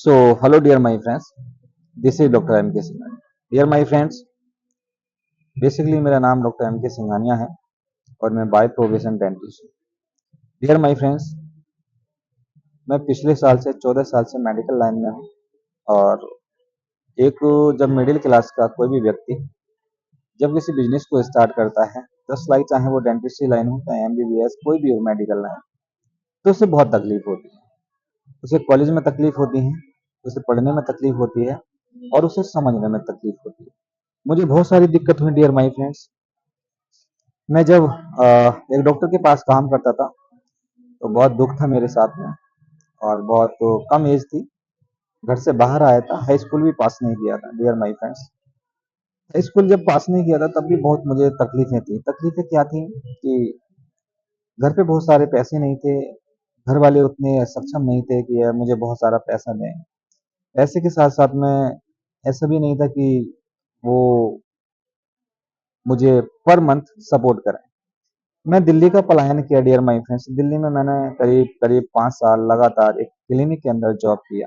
So, hello, dear my friends. This is Dr. M K Singhania. Dear my friends, basically मेरा नाम doctor M K Singhania है और मैं by profession dentist हूँ। Dear my friends, मैं पिछले साल से 14 साल से मेडिकल लाइन में हूँ और एक जब मिडिल क्लास का कोई भी व्यक्ति जब किसी बिजनेस को स्टार्ट करता है, जस्ट लाइक चाहे वो डेंटिस्ट्री लाइन हो चाहे एमबीबीएस कोई भी हो मेडिकल लाइन, तो उसे बहुत तकलीफ होती है। उसे कॉलेज में तकलीफ होती है, उसे पढ़ने में तकलीफ होती है और उसे समझने में तकलीफ होती है। मुझे बहुत सारी दिक्कत हुई डियर माय फ्रेंड्स। मैं जब एक डॉक्टर के पास काम करता था तो बहुत दुख था मेरे साथ में और बहुत कम एज थी। घर से बाहर आया था, हाई स्कूल भी पास नहीं किया था dear my friends. High school जब पास नहीं किया था तब भी बहुत मुझे तकलीफें थी। तकलीफें क्या थी कि घर पे बहुत सारे पैसे नहीं थे, घर वाले उतने सक्षम नहीं थे कि मुझे बहुत सारा पैसा दें। पैसे के साथ साथ में ऐसा भी नहीं था कि वो मुझे पर मंथ सपोर्ट करें। मैं दिल्ली का पलायन किया डियर माय फ्रेंड्स। दिल्ली में मैंने करीब करीब 5 साल लगातार एक क्लिनिक के अंदर जॉब किया।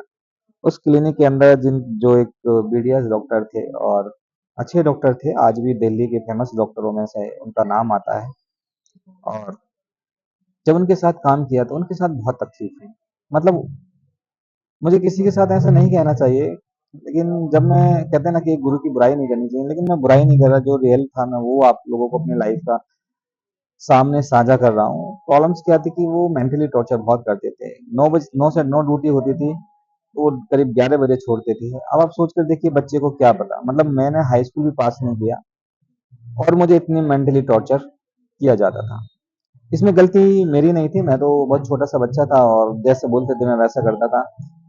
उस क्लिनिक के अंदर जिन जो एक बीडीएस डॉक्टर थे और अच्छे डॉक्टर थे, आज भी दिल्ली के फेमस डॉक्टरों में से उनका नाम आता है। और जब उनके साथ काम किया तो उनके साथ बहुत तकलीफ हुई। मतलब मुझे किसी के साथ ऐसा नहीं कहना चाहिए, लेकिन जब मैं कहते हैं ना कि गुरु की बुराई नहीं करनी चाहिए, लेकिन मैं बुराई नहीं कर रहा। जो रियल था मैं वो आप लोगों को अपनी लाइफ का सामने साझा कर रहा हूँ। प्रॉब्लम्स क्या थी कि वो मेंटली टॉर्चर बहुत करते थे। 9 से 9 ड्यूटी होती थी, तो वो करीब 11 बजे छोड़ते थे। अब आप सोच कर देखिए बच्चे को क्या पता। मतलब मैंने हाई स्कूल भी पास नहीं किया और मुझे इतनी मेंटली टॉर्चर किया जाता था। इसमें गलती मेरी नहीं थी, मैं तो बहुत छोटा सा बच्चा था और जैसे बोलते थे मैं वैसा करता था।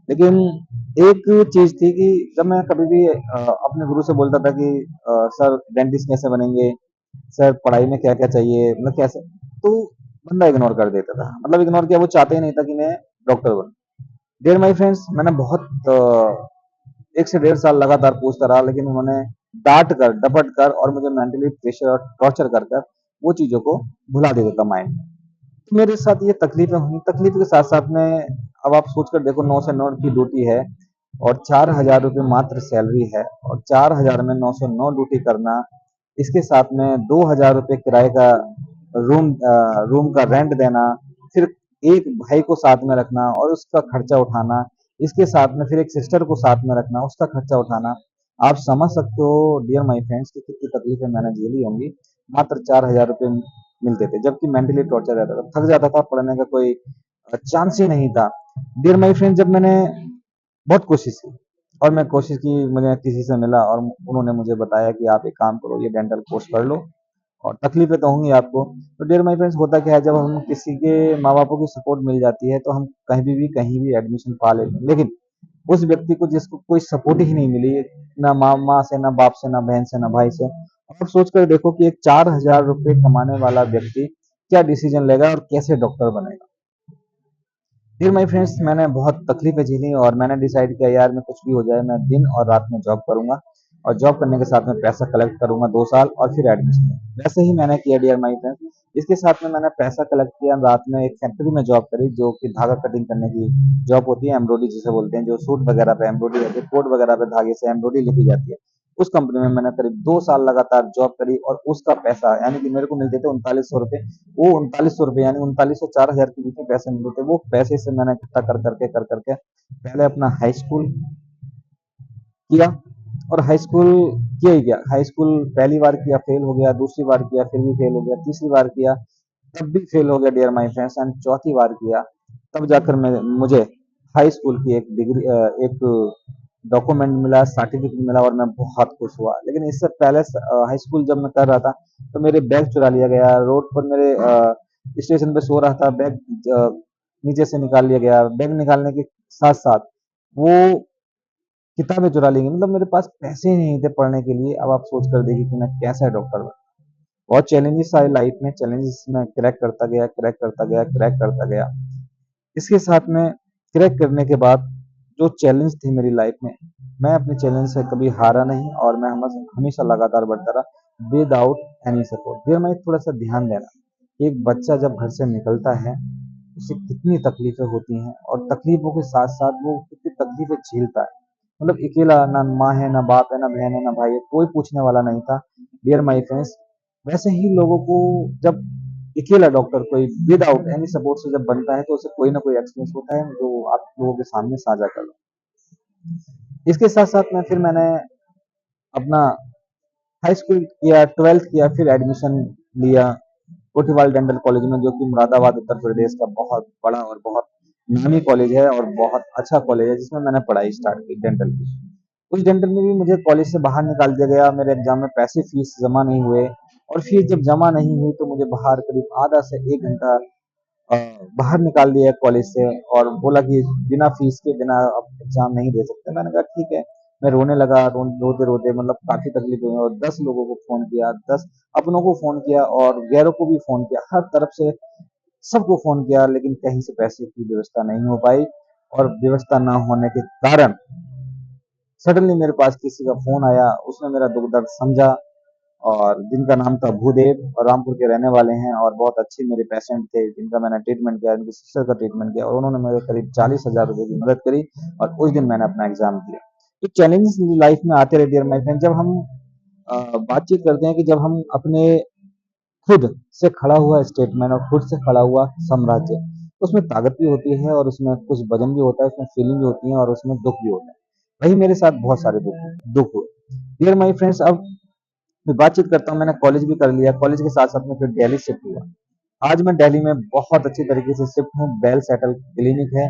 लेकिन एक चीज थी कि जब मैं कभी भी अपने गुरु से बोलता था कि सर डेंटिस्ट कैसे बनेंगे, सर पढ़ाई में क्या क्या चाहिए, मतलब कैसे, तो बंदा इग्नोर कर देता था। मतलब इग्नोर किया, वो चाहते ही नहीं था कि मैं डॉक्टर बनूं। डियर माय फ्रेंड्स, मैंने बहुत 1 से 1.5 साल लगातार पूछता रहा, लेकिन उन्होंने डांट कर डपट कर और मुझे मेंटली प्रेशर और टॉर्चर कर कर वो चीजों को भुला देता था माइंड में। तो मेरे साथ ये तकलीफें हुई। तकलीफ के साथ साथ में अब आप सोच कर देखो, 9 से 9 की ड्यूटी है और 4,000 रुपये मात्र सैलरी है और 4,000 में 9 से 9 ड्यूटी करना, इसके साथ में 2,000 रुपये किराए का रूम का रेंट देना, फिर एक भाई को साथ में रखना और उसका खर्चा उठाना, इसके साथ में फिर एक सिस्टर को साथ में रखना, उसका खर्चा उठाना। आप समझ सकते हो डियर माय फ्रेंड्स कि कितनी तकलीफें मैंने झेली होंगी। मात्र 4,000 रुपये मिलते थे, जबकि मेंटली टॉर्चर रहता था, थक जाता था, पढ़ने का कोई चांस ही नहीं था। डियर माय फ्रेंड, जब मैंने बहुत कोशिश की और मैं कोशिश की, मुझे किसी से मिला और उन्होंने मुझे बताया कि आप एक काम करो, ये डेंटल कोर्स कर लो और तकलीफें तो होंगी आपको। तो डियर माय फ्रेंड्स, होता क्या है, जब हम किसी के माँ बापों की सपोर्ट मिल जाती है तो हम कहीं भी एडमिशन पा लेते हैं। लेकिन उस व्यक्ति को जिसको कोई सपोर्ट ही नहीं मिली, ना माँ से, ना बाप से, ना बहन से, ना भाई से, अब सोच कर देखो कि एक 4,000 रुपये कमाने वाला व्यक्ति क्या डिसीजन लेगा और कैसे डॉक्टर बनेगा। फिर माय फ्रेंड्स, मैंने बहुत तकलीफें झेली और मैंने डिसाइड किया यार मैं कुछ भी हो जाए मैं दिन और रात में जॉब करूंगा और जॉब करने के साथ में पैसा कलेक्ट करूंगा 2 साल और फिर एडमिशन। वैसे ही मैंने किया डियर माय फ्रेंड्स। इसके साथ में मैंने पैसा कलेक्ट किया, रात में एक फैक्ट्री में जॉब करी जो कि धागा कटिंग करने की जॉब होती है, एम्ब्रॉयडरी जिसे बोलते हैं, जो सूट वगैरह पे एम्ब्रॉयडरी होती है, कोट वगैरह पे धागे से एम्ब्रॉयडरी लिखी जाती है। उस कंपनी में मैंने करीब 2 साल लगातार जॉब करी और उसका पैसा यानी कि मेरे को मिलते थे 3900 रुपये। वो 3900 रुपये यानी 39 से 4,000 के बीच में पैसे मिलते थे। वो पैसे से मैंने इकट्ठा कर करके पहले अपना हाई स्कूल किया और हाई स्कूल किया ही किया। हाई स्कूल पहली बार किया, फेल हो गया, दूसरी बार किया, फिर भी फेल हो गया, तीसरी बार किया, तब भी फेल हो गया डियर माय फ्रेंड्स, एंड चौथी बार किया, तब जाकर मैं मुझे हाई स्कूल की एक डिग्री, एक डॉक्यूमेंट मिला, सर्टिफिकेट मिला और मैं बहुत खुश हुआ। लेकिन इससे पहले हाई स्कूल जब मैं कर रहा था तो मेरे बैग चुरा लिया गया, रोड पर मेरे स्टेशन पे सो रहा था, बैग नीचे से निकाल लिया गया। बैग निकालने के साथ साथ वो किताबें चुरा ली गई। मतलब मेरे पास पैसे ही नहीं थे पढ़ने के लिए। अब आप सोच कर देखिए कि मैं कैसा डॉक्टर बना। बहुत चैलेंजेस आए लाइफ में, चैलेंजेस में क्रैक करता गया, क्रैक करता गया, क्रैक करता गया। इसके साथ में क्रैक करने के बाद जो चैलेंज थी मेरी लाइफ में, मैं अपने चैलेंज से कभी हारा नहीं और मैं हमेशा लगातार बढ़ता रहा विदाउट एनी सपोर्ट। फिर मैं थोड़ा सा ध्यान देना, एक बच्चा जब घर से निकलता है उसे कितनी तकलीफ़ें होती हैं और तकलीफ़ों के साथ-साथ वो कितनी तकलीफ़ें झेलता है। मतलब अकेला ना माँ है, ना बाप है, ना बहन है, ना भाई है, कोई पूछने वाला नहीं था। डियर माय फ्रेंड्स, वैसे ही लोगों को जब अकेला डॉक्टर कोई विदाउट एनी सपोर्ट से जब बनता है तो उसे कोई ना कोई एक्सपीरियंस होता है जो आप लोगों के सामने साझा कर लूँ। इसके साथ-साथ मैंने अपना हाई स्कूल किया, 12th किया, फिर एडमिशन लिया कोठीवाल डेंटल कॉलेज में, जो कि मुरादाबाद उत्तर प्रदेश का बहुत बड़ा और बहुत नामी कॉलेज है और बहुत अच्छा कॉलेज है, जिसमें मैंने पढ़ाई स्टार्ट की डेंटल की। उस डेंटल में भी मुझे कॉलेज से बाहर निकाल दिया गया, मेरे एग्जाम में पैसे फीस जमा नहीं हुए और फीस जब जमा नहीं हुई तो मुझे बाहर करीब आधा से 1 घंटा अ, बाहर निकाल दिया कॉलेज से और बोला कि बिना फीस के बिना आप एग्जाम नहीं दे सकते। मैंने कहा ठीक है। मैं रोने लगा, रोते रोते मतलब काफी तकलीफ हुई और 10 लोगों को फोन किया, 10 अपनों को फोन किया और गैरों को भी फोन किया, हर तरफ से सबको फोन किया, लेकिन कहीं से पैसे की व्यवस्था नहीं हो पाई और व्यवस्था ना होने के कारण सडनली मेरे पास किसी का फोन आया, उसने मेरा दुख दर्द समझा और जिनका नाम था भूदेव और रामपुर के रहने वाले हैं और बहुत अच्छे मेरे पेशेंट थे, जिनका मैंने ट्रीटमेंट किया, इनकी सिस्टर का ट्रीटमेंट किया और उन्होंने मेरे करीब 40,000 रुपए की मदद करी और उस दिन मैंने अपना एग्जाम दिया। तो चैलेंजेस लाइफ में आते रहे डियर माय फ्रेंड। जब हम बातचीत करते हैं कि जब हम अपने खुद से खड़ा हुआ स्टेटमेंट और खुद से खड़ा हुआ साम्राज्य, उसमें ताकत भी होती है और उसमें कुछ वजन भी होता है, उसमें फीलिंग भी होती है और उसमें दुख भी होता है। वही मेरे साथ बहुत सारे दुख हुए डियर माय फ्रेंड्स। अब मैं बातचीत करता हूँ, मैंने कॉलेज भी कर लिया, कॉलेज के साथ साथ में फिर दिल्ली शिफ्ट हुआ। आज मैं दिल्ली में बहुत अच्छी तरीके से शिफ्ट हूँ, बेल सेटल क्लिनिक है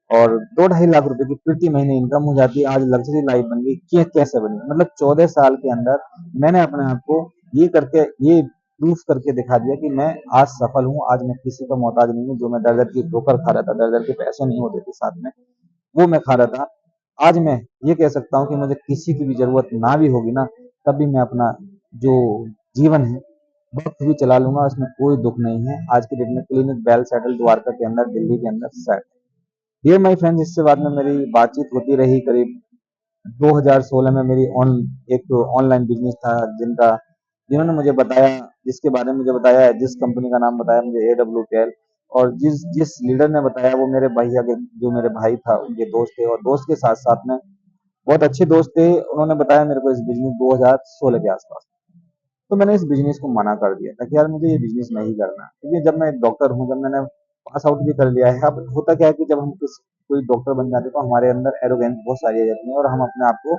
और 2-2.5 लाख रुपए की प्रति महीने इनकम हो जाती है। आज लग्जरी लाइफ बन गई। कैसे बनी? मतलब 14 साल के अंदर मैंने अपने आप को ये करके ये प्रूफ करके दिखा दिया कि मैं आज सफल हूँ। आज मैं किसी का मोहताज नहीं हूँ। जो मैं दर दर की ठोकर खा रहा था, दर दर के पैसे नहीं होते थे साथ में, वो मैं खा रहा था। आज मैं ये कह सकता हूँ कि मुझे किसी की भी जरूरत ना भी होगी ना, तब भी मैं अपना जो जीवन है वक्त भी चला लूंगा, उसमें कोई दुख नहीं है। आज की डेट में क्लिनिक बेल सेटल द्वारका के अंदर, दिल्ली के अंदर सेट। डियर माय फ्रेंड्स, इससे बाद में मेरी बातचीत होती रही। करीब 2016 में मेरी एक ऑनलाइन बिजनेस था, जिन्होंने मुझे बताया, जिसके बारे में मुझे बताया, जिस कंपनी का नाम बताया मुझे AWPL, और जिस जिस लीडर ने बताया वो मेरे भैया के, जो मेरे भाई था उनके दोस्त थे और दोस्त के साथ साथ में बहुत अच्छे दोस्त थे। उन्होंने बताया मेरे को इस बिजनेस 2016 के आसपास। तो मैंने इस बिजनेस को मना कर दिया था कि यार मुझे ये बिजनेस नहीं करना, क्योंकि जब मैं एक डॉक्टर हूँ, जब मैंने पास आउट भी कर लिया है। अब होता क्या है कि जब हम कोई डॉक्टर बन जाते हैं तो हमारे अंदर एरोगेंस बहुत सारी आ जाती है और हम अपने आप को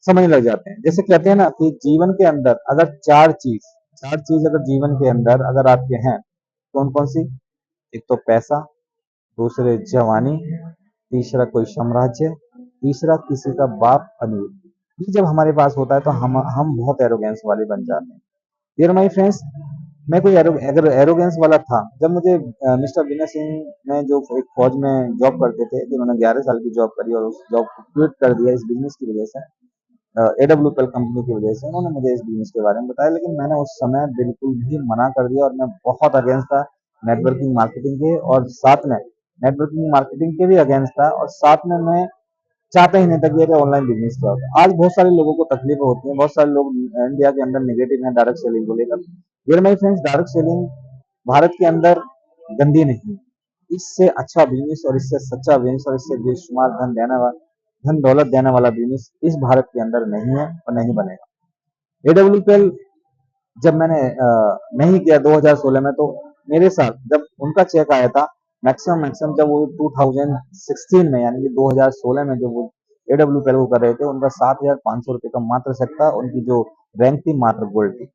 समझने लग जाते हैं। जैसे कहते हैं ना कि जीवन के अंदर अगर चार चीज अगर जीवन के अंदर अगर आपके हैं, कौन कौन सी? एक तो पैसा, दूसरे जवानी, तीसरा कोई साम्राज्य, तीसरा किसी का बाप अमीर। ये जब हमारे पास होता है तो हम बहुत एरोगेंस वाले बन जाते हैं। डियर माय फ्रेंड्स, मैं कोई अगर एरोगेंस वाला था, जब मुझे मिस्टर विनय सिंह ने, जो एक फौज में जॉब करते थे, जिन्होंने 11 साल की जॉब करी और उस जॉब को क्विट कर दिया इस बिजनेस की वजह से, AWPL कंपनी की वजह से, उन्होंने मुझे इस बिजनेस के बारे में बताया, लेकिन मैंने उस समय बिल्कुल भी मना कर दिया और मैं बहुत अगेंस्ट था नेटवर्किंग मार्केटिंग के, और साथ में नेटवर्किंग मार्केटिंग के भी अगेंस्ट था, और साथ में मैं चाहता ही नहीं था कि ऑनलाइन बिजनेस क्या होता है। आज बहुत सारे लोगों को तकलीफ होती है, बहुत सारे लोग इंडिया के अंदर नेगेटिव है डायरेक्ट सेलिंग को लेकर। Dear my friends, direct selling Bharat के अंदर गंदी नहीं है। इससे अच्छा बिजनेस और इससे सच्चा बिजनेस और इससे बेशुमार धन दौलत देने वाला बिजनेस इस भारत के अंदर नहीं है और नहीं बनेगा। AWPL जब मैंने नहीं किया 2016 में, तो मेरे साथ जब उनका चेक आया था, मैक्सिमम जब वो 2016 में, यानी कि 2016 में, जब वो AWPL को कर रहे थे, उनका 7,500 रुपए का मात्र चेक था। उनकी जो रैंक थी मात्र गोल्ड थी।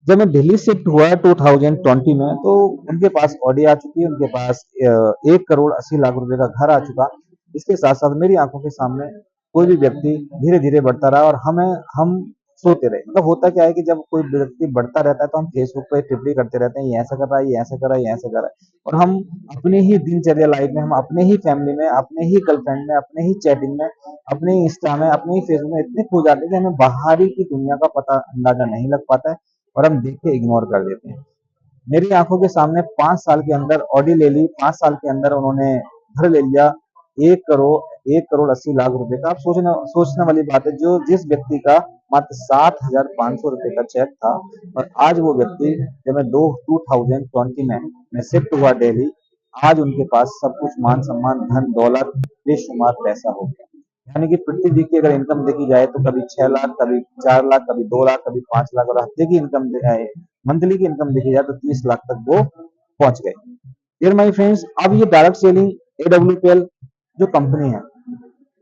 जब मैं दिल्ली शिफ्ट हुआ 2020 में, तो उनके पास ऑडी आ चुकी है, उनके पास 1,80,00,000 रुपए का घर आ चुका। इसके साथ साथ मेरी आंखों के सामने कोई भी व्यक्ति धीरे धीरे बढ़ता रहा और हम सोते रहे। मतलब होता क्या है कि जब कोई व्यक्ति बढ़ता रहता है तो हम फेसबुक पे टिप्पणी करते रहते हैं, ये ऐसा कर रहा है, ये ऐसा कर रहा है, ये ऐसा कर रहा है, और हम अपने ही दिनचर्या लाइफ में, हम अपने ही फैमिली में, अपने ही गर्लफ्रेंड में, अपने ही चैटिंग में, अपने ही इंस्टा में, अपने ही फेसबुक में इतने खो जाते हैं कि हमें बाहरी की दुनिया का पता अंदाजा नहीं लग पाता है और हम देख के इग्नोर कर देते हैं। मेरी आंखों के सामने 5 साल के अंदर ऑडी ले ली, 5 साल के अंदर उन्होंने घर ले लिया, 1 करोड़ 1,80,00,000 रुपए का। आप सोचना सोचने वाली बात है, जो जिस व्यक्ति का मात्र 7,500 रुपए का चेक था। और आज वो व्यक्ति जब मैं 2020 में शिफ्ट हुआ दिल्ली, आज उनके पास सब कुछ मान सम्मान धन दौलत बेशुमार पैसा हो गया। यानी कि प्रति वीक की अगर इनकम देखी जाए तो कभी 6 लाख, कभी 4 लाख, कभी 2 लाख, कभी 5 लाख, और हफ्ते की इनकम मंथली की इनकम देखी जाए तो 30 लाख तक वो पहुंच गए। डियर माय फ्रेंड्स, अब ये डायरेक्ट सेलिंग एडब्ल्यूपीएल जो कंपनी है,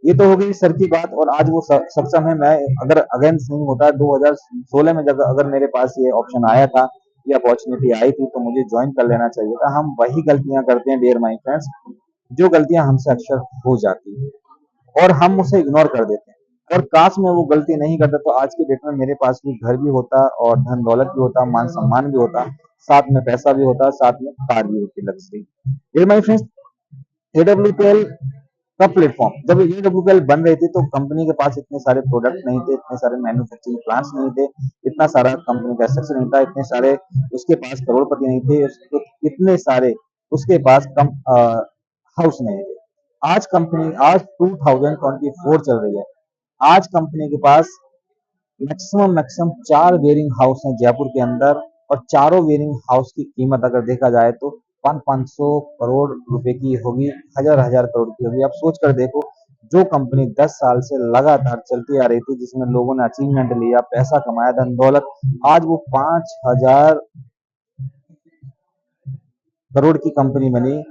ये तो हो गई सर की बात, और आज वो सक्षम है। मैं अगर अगेंस्ट नहीं होता 2016 में जब अगर मेरे पास ये ऑप्शन आया था, ये अपॉर्चुनिटी आई थी, तो मुझे ज्वाइन कर लेना चाहिए था। हम वही गलतियां करते हैं डियर माय फ्रेंड्स, जो गलतियां हमसे अक्सर हो जाती है और हम उसे इग्नोर कर देते हैं। और काश मैं वो गलती नहीं करता तो आज की डेट में मेरे पास भी घर भी होता और धन दौलत भी होता, मान सम्मान भी होता, साथ में पैसा भी होता, साथ में कार भी होती luxury. Dear my friends, AWPL का प्लेटफॉर्म जब एडब्ल्यूपीएल बन रही थी तो कंपनी के पास इतने सारे प्रोडक्ट नहीं थे, इतने सारे मैन्युफैक्चरिंग प्लांट्स नहीं थे, इतना सारा कंपनी का स्ट्रक्चर नहीं था, इतने सारे उसके पास करोड़पति नहीं थे, इतने सारे उसके पास कम हाउस नहीं थे। आज 2024 चल रही है। आज कंपनी के पास मैक्सिमम 4 वेयरिंग हाउस हैं जयपुर के अंदर, और चारों वेयरिंग हाउस की कीमत अगर देखा जाए तो 500 करोड़ रुपए की होगी, हजार हजार करोड़ की होगी। आप सोच कर देखो, जो कंपनी 10 साल से लगातार चलती आ रही थी, जिसमें लोगों ने अचीवमेंट लिया, पैसा कमाया, धन दौलत, आज वो 5,000 करोड़ की कंपनी बनी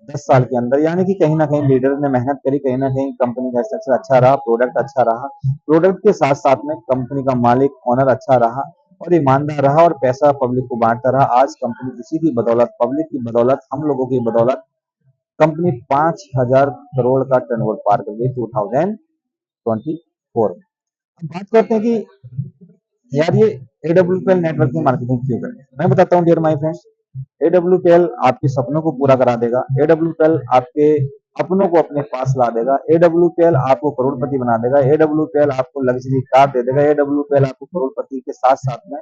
10 साल के अंदर। यानी कि कहीं ना कहीं लीडर ने मेहनत करी, कहीं ना कहीं कंपनी का स्ट्रक्चर अच्छा रहा, प्रोडक्ट अच्छा रहा, प्रोडक्ट के साथ साथ में कंपनी का मालिक ओनर अच्छा रहा और ईमानदार रहा, और पैसा पब्लिक को बांटता रहा। आज कंपनी उसी की बदौलत, पब्लिक की बदौलत, हम लोगों की बदौलत कंपनी 5,000 करोड़ का टर्नओवर पार कर गई 2024 में। अब बात करते हैं कि यार ये एडब्ल्यूपीएल नेटवर्किंग मार्केटिंग क्यों करें। मैं बताता हूँ डियर माय फ्रेंड्स, एडब्ल्यूपीएल आपके सपनों को पूरा करा देगा, एडब्ल्यूपीएल आपके अपनों को अपने पास ला देगा, एडब्ल्यूपीएल आपको करोड़पति बना देगा, एडब्ल्यूपीएल आपको लग्जरी कार दे देगा, एडब्ल्यूपीएल आपको करोड़पति के साथ साथ में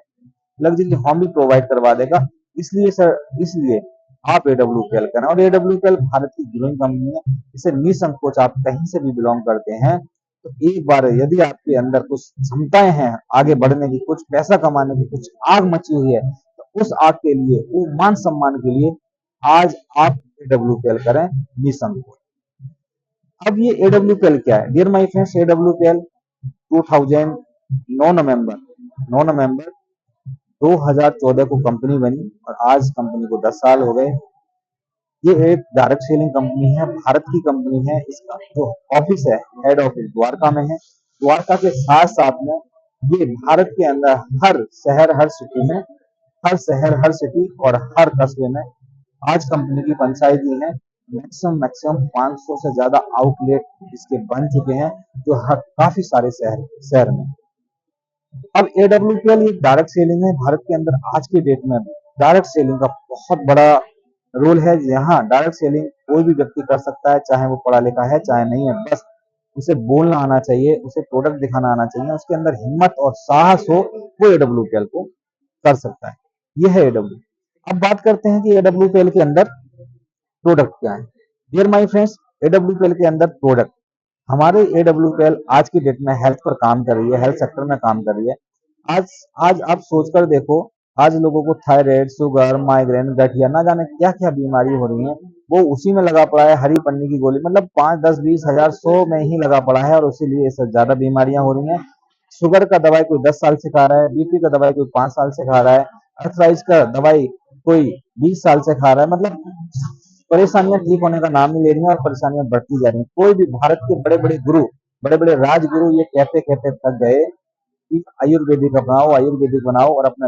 लग्जरी होम भी प्रोवाइड करवा देगा। इसलिए सर, इसलिए आप एडब्ल्यूपीएल करें। और एडब्ल्यूपीएल भारत की ग्रोइंग कंपनी है, इसे निसंकोच आप कहीं से भी बिलोंग करते हैं तो एक बार यदि आपके अंदर कुछ क्षमताएं हैं आगे बढ़ने की, कुछ पैसा कमाने की, कुछ आग मची हुई है, तो उस आग के लिए, वो मान सम्मान के लिए आज आप एडब्ल्यूपीएल करें निसंकोच। अब ये एडब्ल्यूपीएल क्या है डियर माय फ्रेंड्स, एडब्ल्यूपीएल 2009 नवंबर 9 नवंबर 2014 को कंपनी बनी और आज कंपनी को 10 साल हो गए। ये एक डायरेक्ट सेलिंग कंपनी है, भारत की कंपनी है। इसका जो ऑफिस है, हेड ऑफिस द्वारका में है। द्वारका के साथ साथ में ये भारत के अंदर हर शहर, हर सिटी में, हर शहर, हर सिटी और हर कस्बे में आज कंपनी की पंचायती है। मैक्सिमम 500 से ज्यादा आउटलेट इसके बन चुके हैं, जो हर काफी सारे शहर शहर में। अब एडब्ल्यूपीएल एक डायरेक्ट सेलिंग है भारत के अंदर। आज के डेट में डायरेक्ट सेलिंग का बहुत बड़ा रोल है। यहाँ डायरेक्ट सेलिंग कोई भी व्यक्ति कर सकता है, चाहे वो पढ़ा लिखा है चाहे नहीं है, बस उसे बोलना आना चाहिए, उसे प्रोडक्ट दिखाना आना चाहिए, उसके अंदर हिम्मत और साहस हो, वो एडब्ल्यूपीएल को कर सकता है। ये है एडब्ल्यू। अब बात करते हैं कि एडब्ल्यूपीएल के अंदर प्रोडक्ट क्या है। डियर माय फ्रेंड्स, एडब्ल्यूपीएल के अंदर प्रोडक्ट, हमारे एडब्ल्यूपीएल आज की डेट में हेल्थ पर काम कर रही है, हेल्थ सेक्टर में काम कर रही है। आज आज आप सोचकर देखो, आज लोगों को थायराइड, शुगर, माइग्रेन, गठिया, ना जाने क्या क्या बीमारी हो रही है, वो उसी में लगा पड़ा है। हरी पन्नी की गोली, मतलब 5, 10, 20 हजार 100 में ही लगा पड़ा है, और इसीलिए इससे ज्यादा बीमारियां हो रही हैं। शुगर का दवाई कोई 10 साल से खा रहा है, बीपी का दवाई कोई 5 साल से खा रहा है, अर्थराइज का दवाई कोई 20 साल से खा रहा है। मतलब परेशानियां ठीक होने का नाम नहीं ले रही हैं, और परेशानियां बढ़ती जा रही हैं। कोई भी भारत के बड़े बड़े गुरु, बड़े बड़े राजगुरु ये कहते कहते थक गए कि आयुर्वेदिक अपनाओ, आयुर्वेदिक बनाओ, और अपना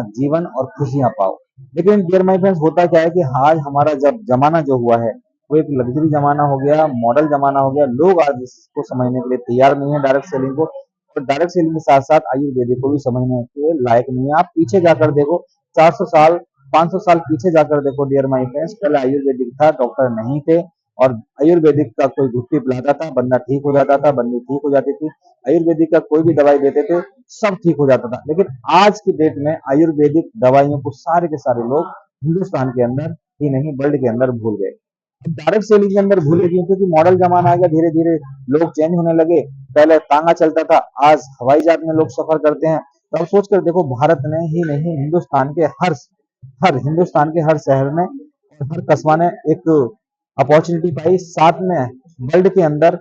जीवन और खुशियां पाओ। लेकिन डियर माय फ्रेंड्स, होता क्या है कि आज हमारा जब जमाना जो हुआ है, वो एक लग्जरी जमाना हो गया, मॉडल जमाना हो गया। लोग आज इसको समझने के लिए तैयार नहीं है डायरेक्ट सेलिंग को, और डायरेक्ट सेलिंग के साथ साथ आयुर्वेदिक को भी समझने के लायक नहीं है। आप पीछे जाकर देखो, 400 साल, 500 साल पीछे जाकर देखो डियर माय फ्रेंड्स, पहले आयुर्वेदिक था, डॉक्टर नहीं थे, और आयुर्वेदिक का कोई घुट्टी पिलाता था, बंदा ठीक हो जाता था, बंदी ठीक हो जाती थी। आयुर्वेदिक का कोई भी दवाई देते थे, सब ठीक हो जाता था। लेकिन आज की डेट में आयुर्वेदिक दवाइयों को सारे के सारे लोग हिंदुस्तान के अंदर ही नहीं, वर्ल्ड के अंदर भूल गए। डायरेक्ट सेलिंग के अंदर भूले क्यों? क्योंकि मॉडल जमाना आ गया, धीरे धीरे लोग चेंज होने लगे। पहले तांगा चलता था, आज हवाई जहाज में लोग सफर करते हैं। तो अब सोच कर देखो, भारत ने ही नहीं, हर हिंदुस्तान के हर शहर में और हर कस्बा ने एक अपॉर्चुनिटी पाई। साथ में वर्ल्ड के अंदर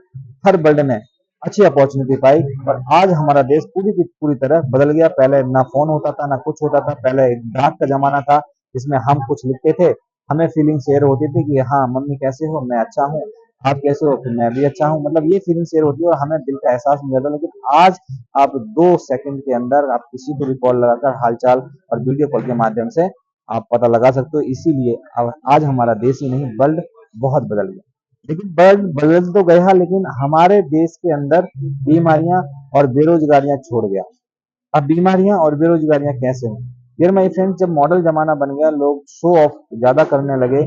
हर वर्ल्ड ने अच्छी अपॉर्चुनिटी पाई। और आज हमारा देश पूरी की पूरी तरह बदल गया। पहले ना फोन होता था, ना कुछ होता था। पहले एक डाक का जमाना था, जिसमें हम कुछ लिखते थे, हमें फीलिंग शेयर होती थी कि हाँ मम्मी कैसे हो, मैं अच्छा हूँ, आप कैसे हो, फिर मैं भी अच्छा हूँ। मतलब ये फीलिंग शेयर होती है और हमें दिल का एहसास नहीं होता। लेकिन आज आप 2 सेकंड के अंदर आप किसी को भी कॉल लगाकर हालचाल और वीडियो कॉल के माध्यम से आप पता लगा सकते हो। इसीलिए अब आज हमारा देश ही नहीं, वर्ल्ड बहुत बदल गया। लेकिन वर्ल्ड बदल तो गया, लेकिन हमारे देश के अंदर बीमारियां और बेरोजगारियां छोड़ गया। अब बीमारियां और बेरोजगारियां कैसे हैं? डियर माय फ्रेंड, जब मॉडल जमाना बन गया, लोग शो ऑफ ज्यादा करने लगे।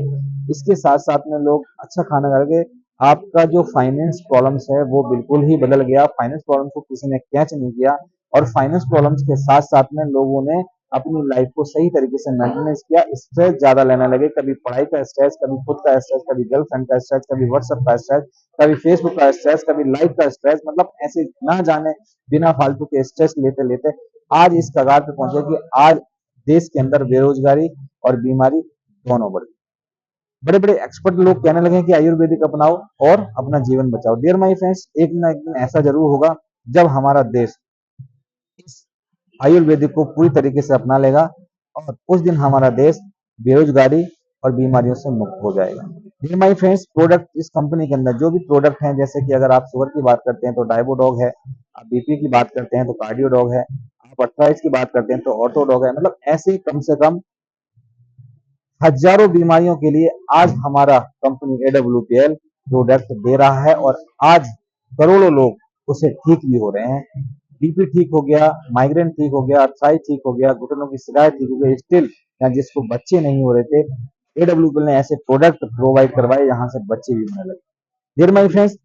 इसके साथ साथ में लोग अच्छा खाने लगे। आपका जो फाइनेंस प्रॉब्लम्स है वो बिल्कुल ही बदल गया। फाइनेंस प्रॉब्लम्स को किसी ने कैच नहीं किया। और फाइनेंस प्रॉब्लम्स के साथ साथ में लोगों ने अपनी लाइफ को सही तरीके से मेंटेनेंस किया। स्ट्रेस ज्यादा लेने लगे, कभी पढ़ाई का स्ट्रेस, कभी खुद का स्ट्रेस, कभी गर्लफ्रेंड का स्ट्रेस, कभी व्हाट्सएप का स्ट्रेस, कभी फेसबुक का स्ट्रेस, कभी लाइफ का स्ट्रेस। मतलब ऐसे ना जाने बिना फालतू के स्ट्रेस लेते लेते आज इस कगार पे पहुंचे कि आज देश के अंदर बेरोजगारी और बीमारी दोनों बढ़ गई। बड़े बड़े एक्सपर्ट लोग कहने लगे कि आयुर्वेदिक अपनाओ और अपना जीवन बचाओ। डियर माय फ्रेंड्स, एक ना एक दिन ऐसा जरूर होगा जब हमारा देश इस आयुर्वेदिक को पूरी तरीके से अपना लेगा और उस दिन हमारा देश बेरोजगारी और बीमारियों से मुक्त हो जाएगा। डियर माय फ्रेंड्स, प्रोडक्ट इस कंपनी के अंदर जो भी प्रोडक्ट हैं, जैसे कि अगर आप शुगर की बात करते हैं तो डायबोडॉग है, आप बीपी की बात करते हैं तो कार्डियोडॉग है, आप अर्थराइटिस की बात करते हैं तो ऑर्थोडॉग है। मतलब ऐसे कम से कम हजारों बीमारियों के लिए आज हमारा कंपनी AWPL प्रोडक्ट दे रहा है। और आज करोड़ों लोग उसे ठीक भी हो रहे हैं। बीपी ठीक हो गया, माइग्रेन ठीक हो गया, अर्थराइटिस ठीक हो गया, घुटनों की शिकायत ठीक हो गई। स्टिल या जिसको बच्चे नहीं हो रहे थे, AWPL ने ऐसे प्रोडक्ट प्रोवाइड करवाए जहां से बच्चे भी होने लगे। डियर माय फ्रेंड्स,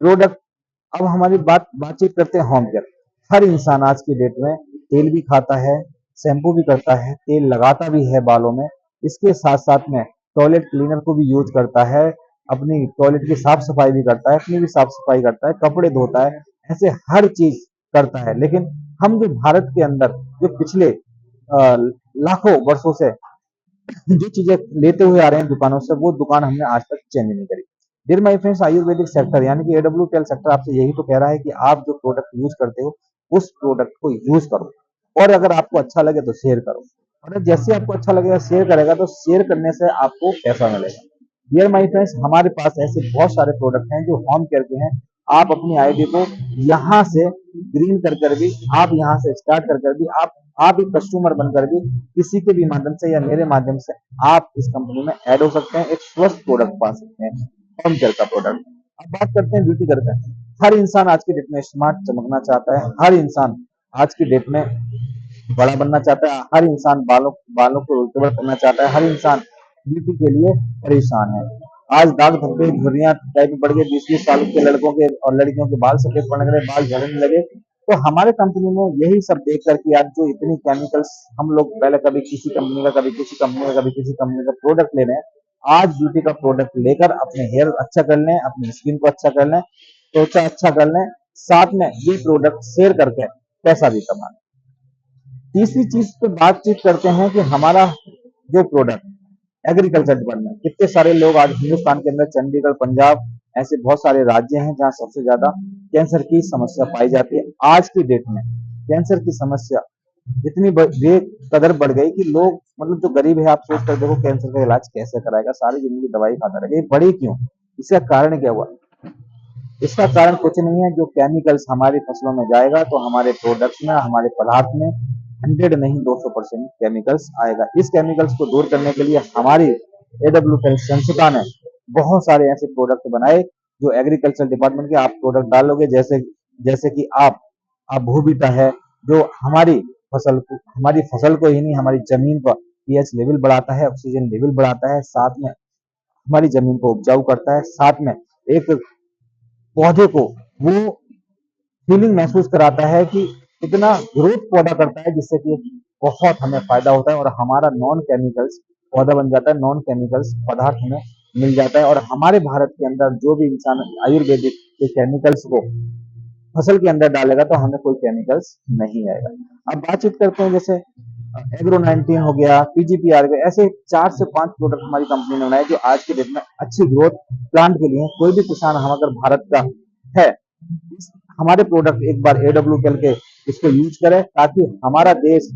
प्रोडक्ट, अब हमारी बातचीत करते हैं होम केयर। हर इंसान आज की डेट में तेल भी खाता है, शैम्पू भी करता है, तेल लगाता भी है बालों में। इसके साथ साथ में टॉयलेट क्लीनर को भी यूज करता है, अपनी टॉयलेट की साफ सफाई भी करता है, अपनी भी साफ सफाई करता है, कपड़े धोता है। ऐसे हर चीज करता है। लेकिन हम जो भारत के अंदर जो पिछले लाखों वर्षों से जो चीजें लेते हुए आ रहे हैं दुकानों से, वो दुकान हमने आज तक चेंज नहीं करी। Dear my friends, ayurvedic sector यानी कि AWPL सेक्टर आपसे यही तो कह रहा है कि आप जो प्रोडक्ट यूज करते हो उस प्रोडक्ट को यूज करो, और अगर आपको अच्छा लगे तो शेयर करो। और जैसे आपको अच्छा लगेगा शेयर करेगा तो शेयर करने से आपको पैसा मिलेगा। डियर माय फ्रेंड्स, हमारे पास ऐसे बहुत सारे प्रोडक्ट हैं जो होम केयर के हैं। आप अपनी आईडी को यहाँ से ग्रीन कर भी, आप यहाँ से स्टार्ट कर भी, आप एक कस्टमर बनकर भी किसी के भी माध्यम से या मेरे माध्यम से आप इस कंपनी में ऐड हो सकते हैं, एक स्वस्थ प्रोडक्ट पा सकते हैं, होम केयर का प्रोडक्ट। अब बात करते हैं ब्यूटी करते हैं। हर इंसान आज की डेट में स्मार्ट चमकना चाहता है। हर इंसान आज की डेट में बड़ा बनना चाहता है। हर इंसान बालों बालों को रिकवर करना चाहता है। हर इंसान ब्यूटी के लिए परेशान है। आज दाग धब्बे झुर्रियां टाइप बढ़ गए, 20-20 साल के लड़कों के और लड़कियों के बाल सफेद पड़ने लगे, बाल झड़ने लगे। तो हमारे कंपनी में यही सब देख कर के आज जो इतनी केमिकल्स, हम लोग पहले कभी किसी कंपनी का, कभी किसी कंपनी का, कभी किसी कंपनी का प्रोडक्ट ले रहे हैं, आज ब्यूटी का प्रोडक्ट लेकर अपने हेयर अच्छा कर लें, अपनी स्किन को अच्छा कर लें, त्वचा अच्छा कर लें, साथ में ये प्रोडक्ट शेयर करके पैसा भी कमा लें। तीसरी चीज पे बातचीत करते हैं कि हमारा जो प्रोडक्ट एग्रीकल्चर डिपार्टमेंट, कितने सारे लोग आज हिंदुस्तान के अंदर, चंडीगढ़, पंजाब, ऐसे बहुत सारे राज्य हैं जहां सबसे ज्यादा कैंसर की समस्या पाई जाती है। आज की डेट में कैंसर की समस्या इतनी बेकदर बढ़ गई कि लोग, मतलब जो गरीब है, आप सोच कर देखो कैंसर का इलाज कैसे कराएगा, सारी जिंदगी दवाई खाता रहेगा। ये बढ़ी क्यों? इसका कारण क्या हुआ? इसका कारण कुछ नहीं है, जो केमिकल्स हमारी फसलों में जाएगा तो हमारे प्रोडक्ट्स में, हमारे पदार्थ में 100 नहीं 200% केमिकल्स आएगा। इस केमिकल्स को दूर करने के लिए हमारी AWPL संस्था ने बहुत सारे ऐसे प्रोडक्ट बनाए जो एग्रीकल्चर डिपार्टमेंट के आप प्रोडक्ट डालोगे, जैसे जैसे कि आप भूबिटा है, जो हमारी फसल को ही नहीं, हमारी जमीन का पीएच लेवल बढ़ाता है, ऑक्सीजन लेवल बढ़ाता है, साथ में हमारी जमीन को उपजाऊ करता है, साथ में एक पौधे को वो फीलिंग महसूस कराता है कि इतना ग्रोथ पौधा करता है, जिससे कि बहुत हमें फायदा होता है और हमारा नॉन केमिकल्स पौधा बन जाता है, नॉन केमिकल्स पदार्थ हमें मिल जाता है। और हमारे भारत के अंदर जो भी इंसान आयुर्वेदिक के केमिकल्स को फसल के अंदर डालेगा तो हमें कोई केमिकल्स नहीं आएगा। अब बातचीत करते हैं जैसे एग्रो 19 हो गया, पीजीपीआर गया, ऐसे 4 से 5 प्रोडक्ट हमारी कंपनी ने बनाए जो आज के डेट में अच्छी ग्रोथ प्लांट के लिए। कोई भी किसान हम अगर भारत का है, हमारे प्रोडक्ट एक बार एडब्ल्यू के इसको यूज करें ताकि हमारा देश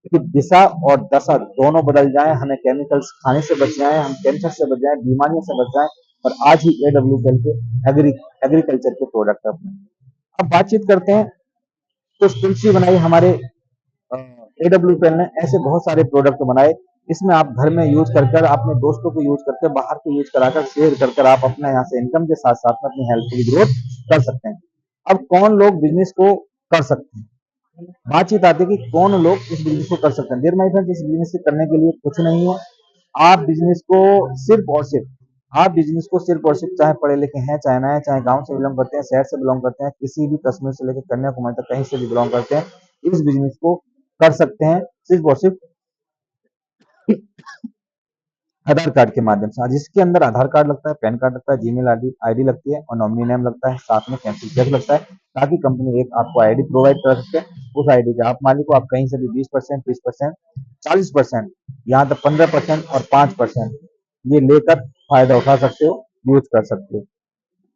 की दिशा और दशा दोनों बदल जाए, हमें केमिकल्स खाने से बच जाए, हम कैंसर से बच जाए, बीमारियों से बच जाए। और आज ही एडब्ल्यू के एग्रीकल्चर के प्रोडक्ट अपने। अब बातचीत करते हैं कुछ तुलसी बनाई हमारे एडब्ल्यू पेन ने। ऐसे बहुत सारे प्रोडक्ट बनाए, इसमें आप घर में यूज कर कर, अपने दोस्तों को यूज करके, बाहर को यूज कराकर, शेयर कर कर आप अपने यहाँ से इनकम के साथ साथ में अपनी हेल्थ की ग्रोथ कर सकते हैं। अब कौन लोग बिजनेस को कर सकते हैं, बातचीत आती है कि कौन लोग इस बिजनेस को कर सकते हैं। डियर माय फ्रेंड्स, इस बिजनेस को करने के लिए कुछ नहीं है। आप बिजनेस को सिर्फ और सिर्फ आप बिजनेस को सिर्फ और सिर्फ, चाहे पढ़े लिखे हैं, चाहे ना है, चाहे गांव से बिलोंग करते हैं, शहर से बिलोंग करते हैं, किसी भी कश्मीर से लेकर कन्याकुमारी तक कहीं से भी बिलोंग करते हैं, इस बिजनेस को कर सकते हैं सिर्फ और सिर्फ आधार कार्ड के माध्यम से। जिसके अंदर आधार कार्ड लगता है, पैन कार्ड लगता है, जीमेल आईडी लगती है और नॉमिनी नेम लगता है, साथ में कैंसिल चेक लगता है, ताकि कंपनी एक आपको आईडी प्रोवाइड कर सके। उस आईडी के आप मालिक को, आप कहीं से भी 20%, 30%, 40%, यहाँ तक 15% और 5% ये लेकर फायदा उठा सकते हो, यूज कर सकते हो।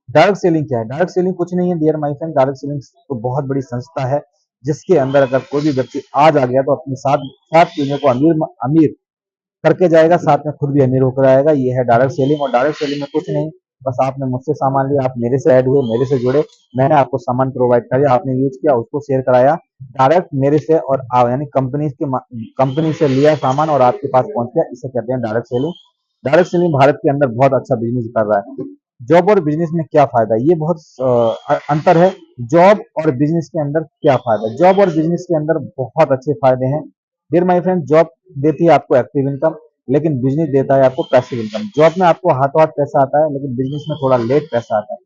डायरेक्ट सेलिंग क्या है? डायरेक्ट सेलिंग कुछ नहीं है dear my friend. Direct selling तो बहुत बड़ी संस्था है जिसके अंदर अगर कोई भी व्यक्ति आज आ गया तो अपनी सात सात चीजों को अमीर अमीर करके जाएगा, साथ में खुद भी अमीर होकर आएगा। ये है डायरेक्ट सेलिंग। और डायरेक्ट सेलिंग में कुछ नहीं, बस आपने मुझसे सामान लिया, आप मेरे से ऐड हुए, मेरे से जुड़े, मैंने आपको सामान प्रोवाइड किया, आपने यूज किया, उसको शेयर कराया डायरेक्ट मेरे से, और यानी कंपनी से लिया सामान और आपके पास पहुंच गया। इसे कहते हैं direct selling. Direct selling Bharat के अंदर बहुत अच्छा बिजनेस कर रहा है। जॉब और बिजनेस में क्या फायदा है, ये बहुत अंतर है। जॉब और बिजनेस के अंदर क्या फायदा है? जॉब और बिजनेस के अंदर बहुत अच्छे फायदे हैं डियर माय फ्रेंड। जॉब देती है आपको एक्टिव इनकम, लेकिन बिजनेस देता है आपको पैसिव इनकम। जॉब में आपको हाथों हाथ पैसा आता है, लेकिन बिजनेस में थोड़ा लेट पैसा आता है।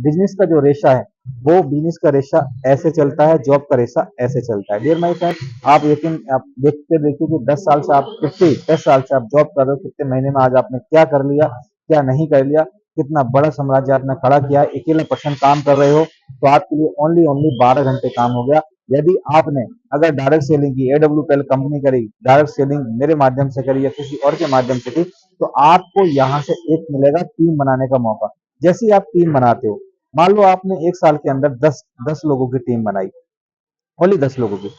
बिजनेस का जो रेशा है, वो बिजनेस का रेशा ऐसे चलता है, जॉब का रेशा ऐसे चलता है डियर माय फ्रेंड। आप देखते देखिए कि 10 साल से आप जॉब कर रहे हो, कितने महीने में आज आपने क्या कर लिया, क्या नहीं कर लिया, कितना बड़ा साम्राज्य आपने खड़ा किया है। अकेले पर्सन काम कर रहे हो तो आपके लिए ओनली ओनली 12 घंटे काम हो गया। यदि आपने अगर डायरेक्ट सेलिंग की, एडब्ल्यू कंपनी करी, डायरेक्ट सेलिंग मेरे माध्यम से करी या किसी और के माध्यम से की, तो आपको यहाँ से एक मिलेगा टीम बनाने का मौका। जैसे ही आप टीम बनाते हो, मान लो आपने एक साल के अंदर 10 लोगों की टीम बनाई, ओनली 10 लोगों की,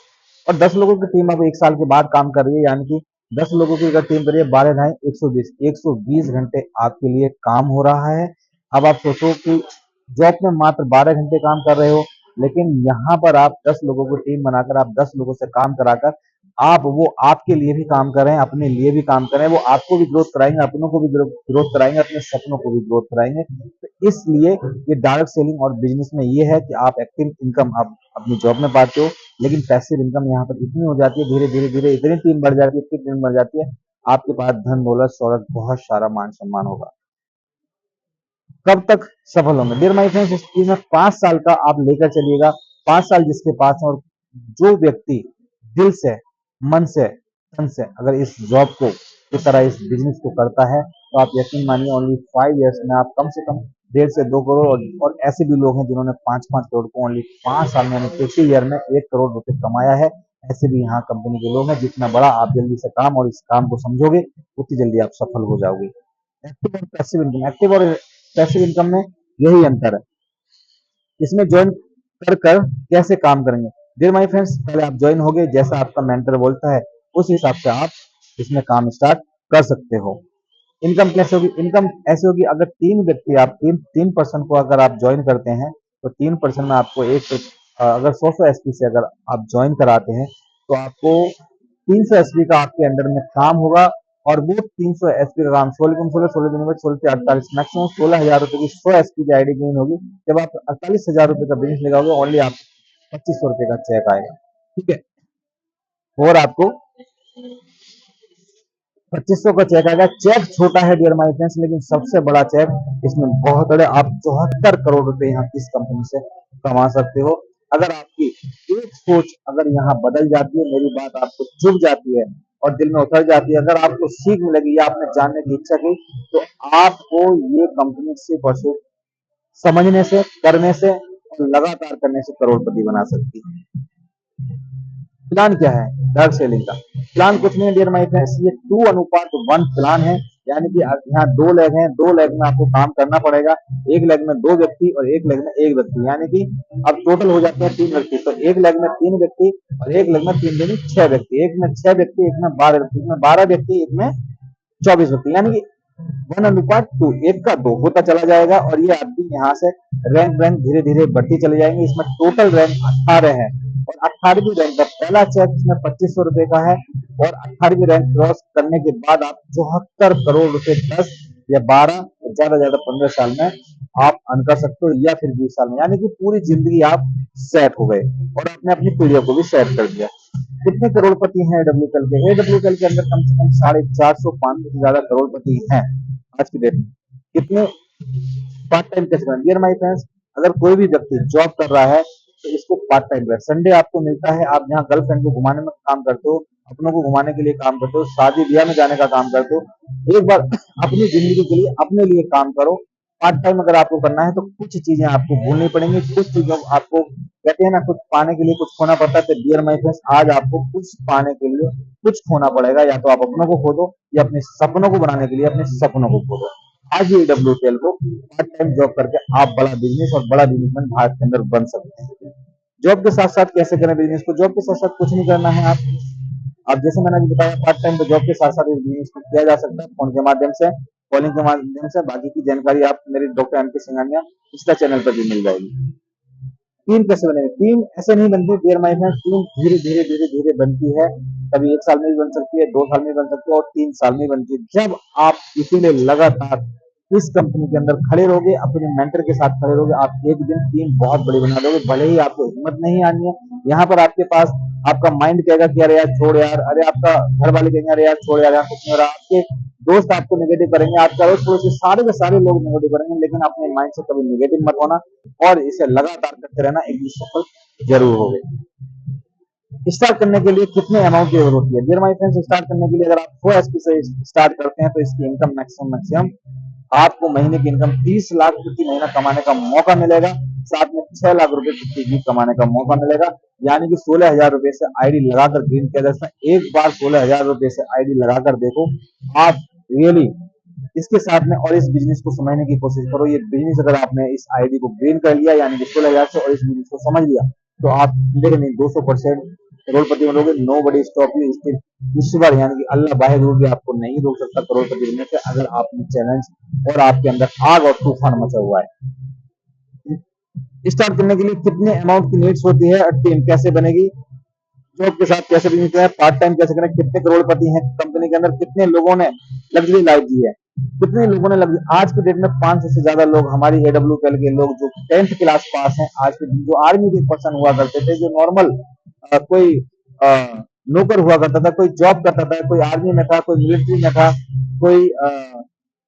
और 10 लोगों की टीम अब एक साल के बाद काम कर रही है, यानी कि 10 लोगों की अगर टीम करिए, 12 ढाई 120 आपके लिए काम हो रहा है। अब आप सोचो कि जॉब में मात्र 12 घंटे काम कर रहे हो, लेकिन यहाँ पर आप 10 लोगों को टीम बनाकर, आप 10 लोगों से काम कराकर, आप वो आपके लिए भी काम कर रहे हैं, अपने लिए भी काम कर रहे हैं, वो आपको भी ग्रोथ कराएंगे, अपनों को भी ग्रोथ कराएंगे, अपने सपनों को भी ग्रोथ कराएंगे। तो इसलिए ये डायरेक्ट सेलिंग और बिजनेस में ये है कि आप एक्टिव इनकम आप अपनी जॉब में पाते हो, लेकिन पैसिव इनकम यहाँ पर इतनी हो जाती है, धीरे धीरे धीरे इतनी टीम बढ़ जाती है, इतनी टीम बढ़ जाती है, आपके पास धन दौलत शौहरत बहुत सारा मान सम्मान होगा। कब तक सफल होंगे डियर माय फ्रेंड्स? इस चीज में 5 साल का आप लेकर चलिएगा। 5 साल जिसके पास है, और जो व्यक्ति दिल से, मन से, तन से अगर इस जॉब को की तरह इस बिजनेस को करता है, तो आप यकीन मानिए ओनली 5 इयर्स में आप कम से कम 1.5 से 2 करोड़, और ऐसे भी लोग हैं जिन्होंने 5-5 करोड़ को ओनली 5 साल में, यानी 50 ईयर में 1 करोड़ रुपए कमाया है। ऐसे भी यहाँ कंपनी के लोग हैं। जितना बड़ा आप जल्दी से काम और इस काम को समझोगे, उतनी जल्दी आप सफल हो जाओगे। एक्टिव और पैसिव इनकम, एक्टिव और पैसिव इनकम में यही अंतर है। इसमें ज्वाइन कर कर कैसे काम करेंगे डियर माय फ्रेंड्स? पहले आप ज्वाइन हो गए, जैसा आपका मेंटर बोलता है उस हिसाब से आप इसमें काम स्टार्ट कर सकते हो। इनकम कैसे होगी? इनकम ऐसे होगी, अगर 3 व्यक्ति, आप तीन पर्सन को अगर आप ज्वाइन करते हैं, तो 3 पर्सन में आपको अगर 100 एसपी से अगर आप ज्वाइन कराते हैं, तो आपको 300 एसपी का आपके अंडर में काम होगा। और वो 300 एसपी का काम 16 मैक्सिमम 16,000 रुपए की 100 एसपी की आईडी गेन होगी। जब आप 48,000 रुपए का बिजनेस लगाओगे, ओनली आपको 2500 रुपए का चेक आएगा, ठीक है। और आपको 2500 का चेक आएगा। चेक छोटा है डियर माय फ्रेंड्स, लेकिन सबसे बड़ा चेक इसमें बहुत बड़े, आप 74 करोड़ रुपए यहाँ इस कंपनी से कमा सकते हो। अगर आपकी एक सोच अगर यहाँ बदल जाती है, मेरी बात आपको चुभ जाती है, और दिल में उतर जाती है, अगर आपको सीख मिलेगी या आपने जानने की इच्छा की, तो आपको ये कंपनी से परसों समझने से, करने से और लगातार करने से करोड़पति बना सकती है। प्लान क्या है ड्रग सेलिंग का? प्लान कुछ नहीं है डियर माय फ्रेंड्स, ये 2:1 प्लान है। यानी कि यहाँ 2 लेग हैं, 2 लेग में आपको काम करना पड़ेगा। एक लेग में 2 व्यक्ति और एक लेग में 1 व्यक्ति, यानी कि अब टोटल हो जाते हैं 3 व्यक्ति। तो एक लेग में 3 व्यक्ति और एक लेग में 3 व्यक्ति 6 व्यक्ति, एक में 6 व्यक्ति, एक में 12 व्यक्ति, एक में 12 व्यक्ति, एक में 24 व्यक्ति, यानी कि 1:2, 1 का 2 होता चला जाएगा। और ये आपकी यहाँ से रैंक धीरे धीरे बढ़ती चली जाएंगी। इसमें टोटल रैंक 18 है और 18वीं रैंक का पहला चेक इसमें 2500 रुपए का है। और 18वीं रैंक क्रॉस करने के बाद आप 74 करोड़ रुपए 10 या 12 ज्यादा ज्यादा 15 साल में आप अर्न कर सकते हो, या फिर 20 साल में, यानी कि पूरी जिंदगी आप सेट हो गए और आपने अपनी पीढ़ियों को भी सेट कर दिया। कितने करोड़पति हैं एडब्ल्यूएल के? एडब्ल्यूएल के अंदर कम से कम 450 500 से ज्यादा करोड़पति हैं आज की डेट में। कितने पार्ट टाइम कैसे करें डियर माय फ्रेंड्स? अगर कोई भी व्यक्ति जॉब कर रहा है तो इसको पार्ट टाइम है। संडे आपको मिलता है, आप जहाँ गर्लफ्रेंड को घुमाने में काम करते हो, अपनों को घुमाने के लिए काम करते हो, शादी ब्याह में जाने का काम करते हो, एक बार अपनी जिंदगी के लिए अपने लिए काम करो। पार्ट टाइम अगर आपको करना है तो कुछ चीजें आपको भूलनी पड़ेंगी, कुछ चीजों आपको, कहते हैं ना, कुछ पाने के लिए कुछ खोना पड़ता है। तो डियर माय फ्रेंड्स, आज आपको कुछ पाने के लिए कुछ खोना पड़ेगा, या तो आप अपनों को खो दो या अपने सपनों को बनाने के लिए अपने सपनों को खो दो। आज ये डब्ल्यूटीएल को पार्ट टाइम जॉब करके आप बड़ा बिजनेस और बड़ा बिजनेसमैन भारत के अंदर बन सकते हैं। जॉब के साथ साथ कैसे करें बिजनेस को? जॉब के साथ साथ कुछ नहीं करना है। आप जैसे मैंने अभी बताया, पार्ट टाइम तो जॉब के साथ साथ बिजनेस को किया जा सकता है, फोन के माध्यम से, कॉलिंग के माध्यम से। बाकी की जानकारी आप मेरे doctor M K Singhania Insta channel पर भी मिल जाएगी। टीम कैसे बनेगी? टीम ऐसे नहीं बनती डियर माय फ्रेंड्स, टीम धीरे धीरे धीरे धीरे बनती है। कभी 1 साल में भी बन सकती है, 2 साल में भी बन सकती है और 3 साल में बनती है। जब आप इसीलिए लगातार इस कंपनी के अंदर खड़े रहोगे, अपने मेंटर के साथ खड़े रहोगे, आप एक दिन टीम बहुत बड़ी बना दोगे। भले ही आपको हिम्मत नहीं आनी है, यहाँ पर आपके पास आपका माइंड कहेगा कि अरे यार छोड़ यार, अरे आपका घर वाले कहेंगे अरे यार छोड़ यार, यहाँ कुछ नहीं हो रहा, आपके दोस्त आपको नेगेटिव करेंगे, आपका अड़ोस पड़ोस सारे के सारे लोग नेगेटिव करेंगे, लेकिन अपने माइंड से कभी नेगेटिव मत होना और इसे लगातार करते रहना, एक दिन सफल जरूर होगे। स्टार्ट करने के लिए कितने अमाउंट की जरूरत होती है डियर माय फ्रेंड्स? स्टार्ट करने के लिए अगर आप 4 SP से स्टार्ट करते हैं तो इसकी इनकम मैक्सिमम आपको महीने की इनकम 30 लाख प्रति महीना कमाने का मौका मिलेगा। साथ में 6 लाख रुपए प्रति वीक कमाने का मौका मिलेगा, यानी कि 16,000 रुपए से आईडी लगाकर ग्रीन किया जा सकता है। एक बार 16,000 रुपए से आईडी लगाकर देखो, आप रियली इसके साथ में और इस बिजनेस को समझने की कोशिश करो। ये बिजनेस अगर आपने इस आईडी को ग्रीन कर लिया, यानी कि 16,000 से, और इस बिजनेस को समझ लिया, तो आप मेरे नहीं 200% करोड़पति बनोगे। Nobody stop you. ईश्वर यानी कि अल्लाह वाहिगुरु भी आपको नहीं रोक सकता करोड़पति बनने से, अगर आपने चैलेंज और आपके अंदर आग और तूफान मचा हुआ है। स्टार्ट करने के लिए कितने अमाउंट की नीड्स होती है? टीम कैसे बनेगी? जॉब के साथ कैसे बिजनेस करें? पार्ट टाइम कैसे करें? कितने करोड़पति हैं कंपनी के अंदर? कितने लोगों ने लग्जरी लाइफ जी है? कितने लोगों ने आज के डेट में 500 से ज्यादा लोग, हमारी एडब्ल्यूएल के लोग जो 10th क्लास पास हैं, आज के जो आर्मी के पर्सन हुआ करते थे, जो नॉर्मल कोई नौकर हुआ करता था, कोई जॉब करता था, कोई आर्मी में था, कोई मिलिट्री में था, कोई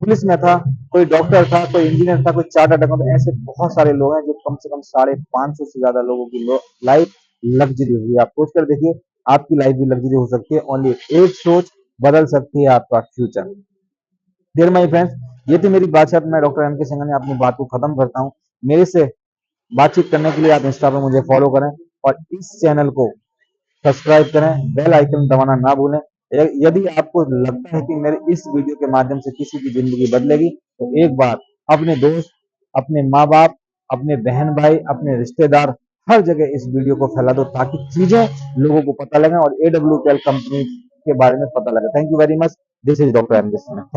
पुलिस में था, कोई डॉक्टर था, कोई इंजीनियर था, कोई चार्टर्ड अकाउंटेंट, ऐसे बहुत सारे लोग हैं जो कम से कम 550 से ज्यादा लोगों की लाइफ लग्जरी हुई है। आप सोच कर देखिए, आपकी लाइफ भी लग्जरी हो सकती है। ओनली एक सोच बदल सकती है आपका फ्यूचर। डियर माय फ्रेंड्स, ये थी मेरी बातचीत। मैं डॉक्टर एम के सिंघानिया अपनी बात को खत्म करता हूँ। मेरे से बातचीत करने के लिए आप इंस्टा पर मुझे फॉलो करें और इस चैनल को सब्सक्राइब करें, बेल आइकन दबाना ना भूलें। यदि आपको लगता है कि मेरे इस वीडियो के माध्यम से किसी की जिंदगी बदलेगी, तो एक बार अपने दोस्त, अपने माँ बाप, अपने बहन भाई, अपने रिश्तेदार, हर जगह इस वीडियो को फैला दो, ताकि चीजें लोगों को पता लगे और एडब्ल्यूएल कंपनी के बारे में पता लगे। Thank you very much. This is doctor M K Singhania.